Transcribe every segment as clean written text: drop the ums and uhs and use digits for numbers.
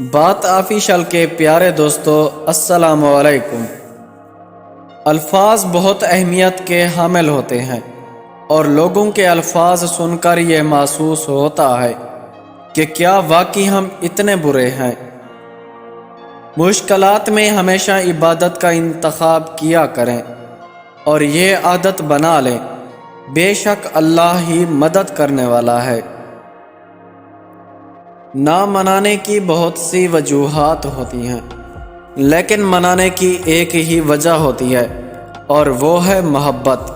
بات آفیشل کے پیارے دوستو، السلام علیکم۔ الفاظ بہت اہمیت کے حامل ہوتے ہیں اور لوگوں کے الفاظ سن کر یہ محسوس ہوتا ہے کہ کیا واقعی ہم اتنے برے ہیں۔ مشکلات میں ہمیشہ عبادت کا انتخاب کیا کریں اور یہ عادت بنا لیں، بے شک اللہ ہی مدد کرنے والا ہے۔ نہ منانے کی بہت سی وجوہات ہوتی ہیں، لیکن منانے کی ایک ہی وجہ ہوتی ہے اور وہ ہے محبت۔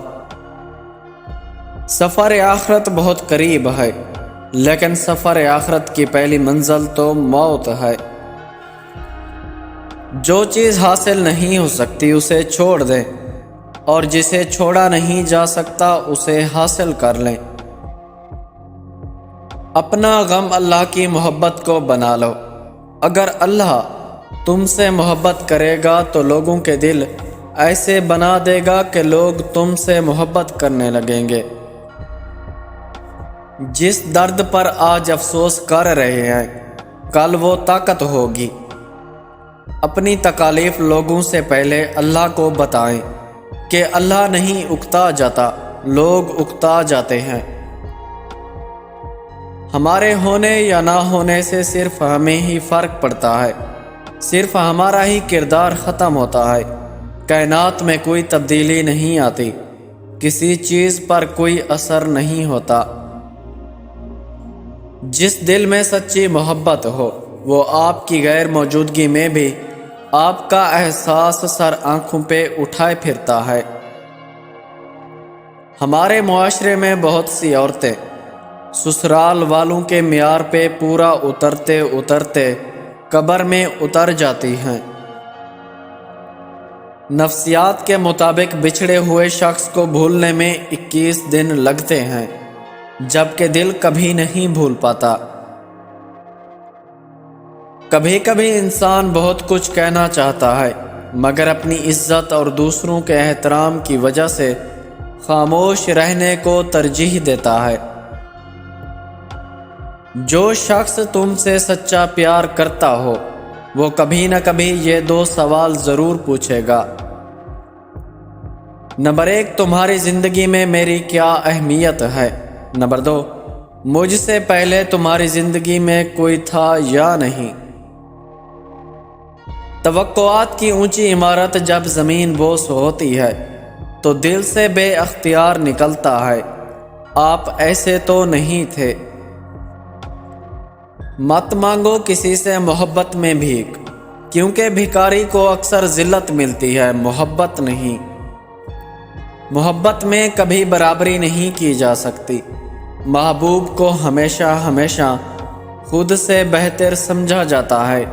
سفر آخرت بہت قریب ہے، لیکن سفر آخرت کی پہلی منزل تو موت ہے۔ جو چیز حاصل نہیں ہو سکتی اسے چھوڑ دیں، اور جسے چھوڑا نہیں جا سکتا اسے حاصل کر لیں۔ اپنا غم اللہ کی محبت کو بنا لو۔ اگر اللہ تم سے محبت کرے گا تو لوگوں کے دل ایسے بنا دے گا کہ لوگ تم سے محبت کرنے لگیں گے۔ جس درد پر آج افسوس کر رہے ہیں، کل وہ طاقت ہوگی۔ اپنی تکالیف لوگوں سے پہلے اللہ کو بتائیں کہ اللہ نہیں اکتا جاتا، لوگ اکتا جاتے ہیں۔ ہمارے ہونے یا نہ ہونے سے صرف ہمیں ہی فرق پڑتا ہے، صرف ہمارا ہی کردار ختم ہوتا ہے۔ کائنات میں کوئی تبدیلی نہیں آتی، کسی چیز پر کوئی اثر نہیں ہوتا۔ جس دل میں سچی محبت ہو، وہ آپ کی غیر موجودگی میں بھی آپ کا احساس سر آنکھوں پہ اٹھائے پھرتا ہے۔ ہمارے معاشرے میں بہت سی عورتیں سسرال والوں کے معیار پہ پورا اترتے اترتے قبر میں اتر جاتی ہیں۔ نفسیات کے مطابق بچھڑے ہوئے شخص کو بھولنے میں 21 دن لگتے ہیں، جبکہ دل کبھی نہیں بھول پاتا۔ کبھی کبھی انسان بہت کچھ کہنا چاہتا ہے، مگر اپنی عزت اور دوسروں کے احترام کی وجہ سے خاموش رہنے کو ترجیح دیتا ہے۔ جو شخص تم سے سچا پیار کرتا ہو، وہ کبھی نہ کبھی یہ 2 سوال ضرور پوچھے گا۔ نمبر 1، تمہاری زندگی میں میری کیا اہمیت ہے؟ نمبر 2، مجھ سے پہلے تمہاری زندگی میں کوئی تھا یا نہیں؟ توقعات کی اونچی عمارت جب زمین بوس ہوتی ہے تو دل سے بے اختیار نکلتا ہے، آپ ایسے تو نہیں تھے۔ مت مانگو کسی سے محبت میں بھیک، کیونکہ بھکاری کو اکثر ذلت ملتی ہے، محبت نہیں۔ محبت میں کبھی برابری نہیں کی جا سکتی۔ محبوب کو ہمیشہ خود سے بہتر سمجھا جاتا ہے۔